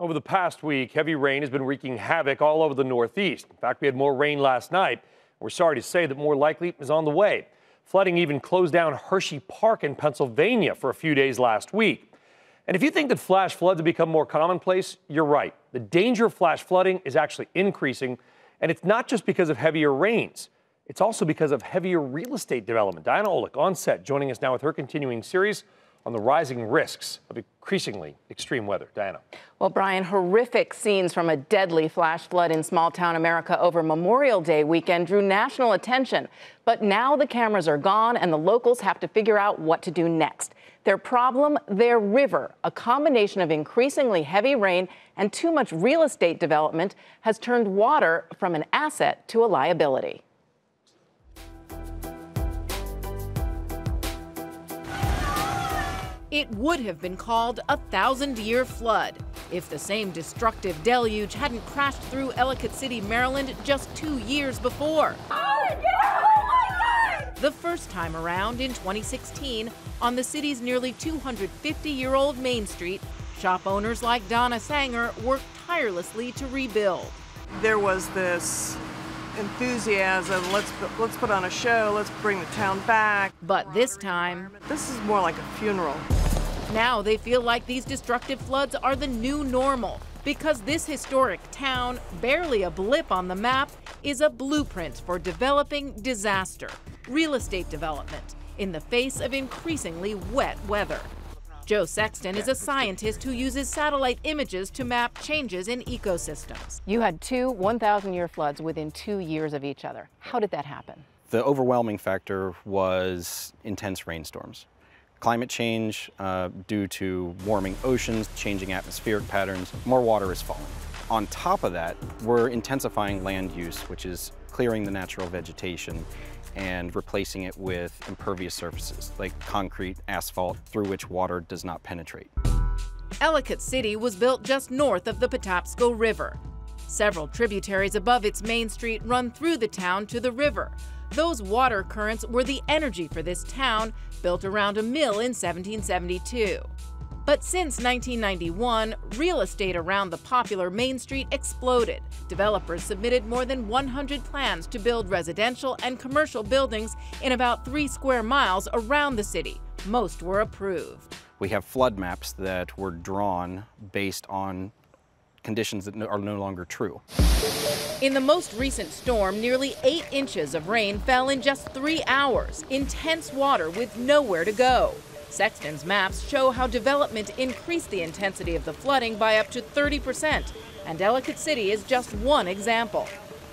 Over the past week, heavy rain has been wreaking havoc all over the Northeast. In fact, we had more rain last night. We're sorry to say that more likely is on the way. Flooding even closed down Hershey Park in Pennsylvania for a few days last week. And if you think that flash floods have become more commonplace, you're right. The danger of flash flooding is actually increasing, and it's not just because of heavier rains. It's also because of heavier real estate development. Diana Olick on set, joining us now with her continuing series on the rising risks of increasingly extreme weather. Diana. Well, Brian, horrific scenes from a deadly flash flood in small-town America over Memorial Day weekend drew national attention. But now the cameras are gone and the locals have to figure out what to do next. Their problem, their river, a combination of increasingly heavy rain and too much real estate development, has turned water from an asset to a liability. It would have been called a 1,000-year flood if the same destructive deluge hadn't crashed through Ellicott City, Maryland just 2 years before. Oh my God! The first time around in 2016, on the city's nearly 250-year-old Main Street, shop owners like Donna Sanger worked tirelessly to rebuild. There was this enthusiasm, let's put on a show, let's bring the town back. But this time, this is more like a funeral. Now they feel like these destructive floods are the new normal because this historic town, barely a blip on the map, is a blueprint for developing disaster, real estate development, in the face of increasingly wet weather. Joe Sexton is a scientist who uses satellite images to map changes in ecosystems. You had two 1,000-year floods within 2 years of each other. How did that happen? The overwhelming factor was intense rainstorms. Climate change due to warming oceans, changing atmospheric patterns, more water is falling. On top of that, we're intensifying land use, which is clearing the natural vegetation and replacing it with impervious surfaces like concrete, asphalt, through which water does not penetrate. Ellicott City was built just north of the Patapsco River. Several tributaries above its main street run through the town to the river. Those water currents were the energy for this town, built around a mill in 1772. But since 1991, real estate around the popular Main Street exploded. Developers submitted more than 100 plans to build residential and commercial buildings in about 3 square miles around the city. Most were approved. We have flood maps that were drawn based on conditions that are no longer true. In the most recent storm, nearly 8 inches of rain fell in just 3 hours. Intense water with nowhere to go. Sexton's maps show how development increased the intensity of the flooding by up to 30%, and Ellicott City is just one example.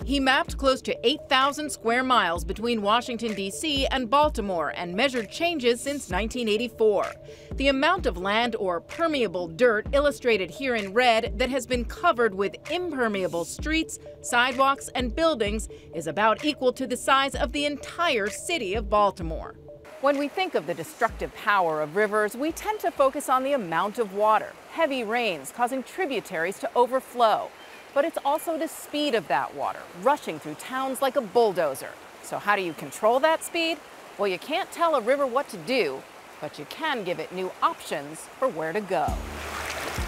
He mapped close to 8,000 square miles between Washington, D.C. and Baltimore and measured changes since 1984. The amount of land or permeable dirt illustrated here in red that has been covered with impermeable streets, sidewalks, and buildings is about equal to the size of the entire city of Baltimore. When we think of the destructive power of rivers, we tend to focus on the amount of water, heavy rains causing tributaries to overflow. But it's also the speed of that water, rushing through towns like a bulldozer. So how do you control that speed? Well, you can't tell a river what to do, but you can give it new options for where to go.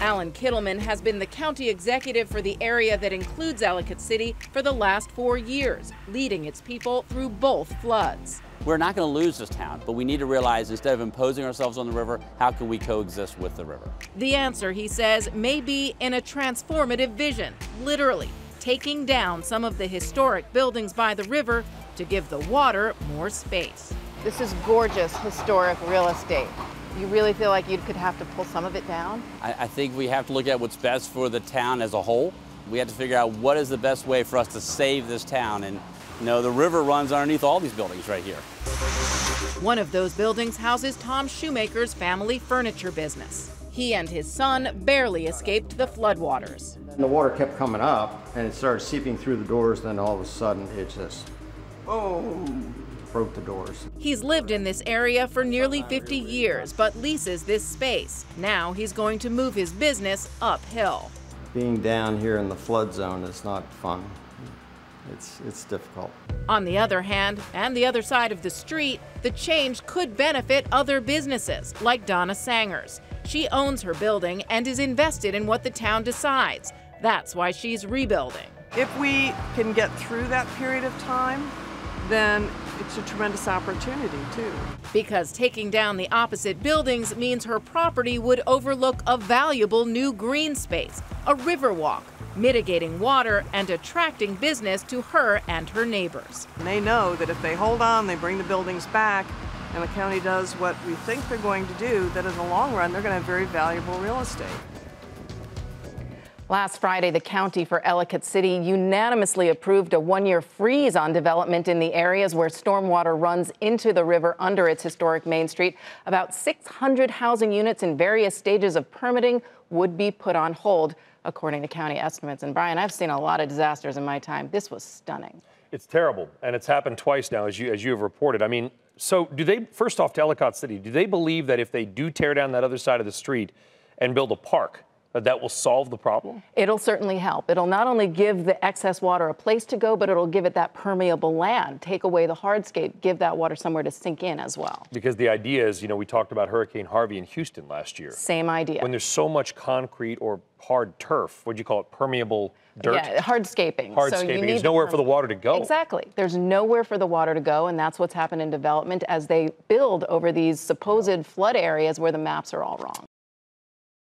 Alan Kittleman has been the county executive for the area that includes Ellicott City for the last 4 years, leading its people through both floods. We're not going to lose this town, but we need to realize instead of imposing ourselves on the river, how can we coexist with the river? The answer, he says, may be in a transformative vision, literally taking down some of the historic buildings by the river to give the water more space. This is gorgeous historic real estate. You really feel like you could have to pull some of it down? I think we have to look at what's best for the town as a whole. We have to figure out what is the best way for us to save this town. And you know, the river runs underneath all these buildings right here. One of those buildings houses Tom Shoemaker's family furniture business. He and his son barely escaped the floodwaters. And the water kept coming up and it started seeping through the doors, then all of a sudden it just, boom, broke the doors. He's lived in this area for nearly 50 years, but leases this space. Now he's going to move his business uphill. Being down here in the flood zone is not fun. It's difficult. On the other hand, and the other side of the street, the change could benefit other businesses like Donna Sanger's. She owns her building and is invested in what the town decides. That's why she's rebuilding. If we can get through that period of time, then it's a tremendous opportunity too. Because taking down the opposite buildings means her property would overlook a valuable new green space, a river walk, mitigating water and attracting business to her and her neighbors. And they know that if they hold on, they bring the buildings back, and the county does what we think they're going to do, that in the long run, they're going to have very valuable real estate. Last Friday, the county for Ellicott City unanimously approved a one-year freeze on development in the areas where stormwater runs into the river under its historic Main Street. About 600 housing units in various stages of permitting would be put on hold, according to county estimates. And Brian, I've seen a lot of disasters in my time. This was stunning. It's terrible, and it's happened twice now, as you have reported. I mean, so do they, first off, to Ellicott City, do they believe that if they do tear down that other side of the street and build a park, that will solve the problem? It'll certainly help. It'll not only give the excess water a place to go, but it'll give it that permeable land, take away the hardscape, give that water somewhere to sink in as well. Because the idea is, we talked about Hurricane Harvey in Houston last year. Same idea. When there's so much concrete or hard turf, what'd you call it, permeable dirt? Yeah, hardscaping. Hardscaping. There's nowhere for the water to go. Exactly. There's nowhere for the water to go, and that's what's happened in development as they build over these supposed flood areas where the maps are all wrong.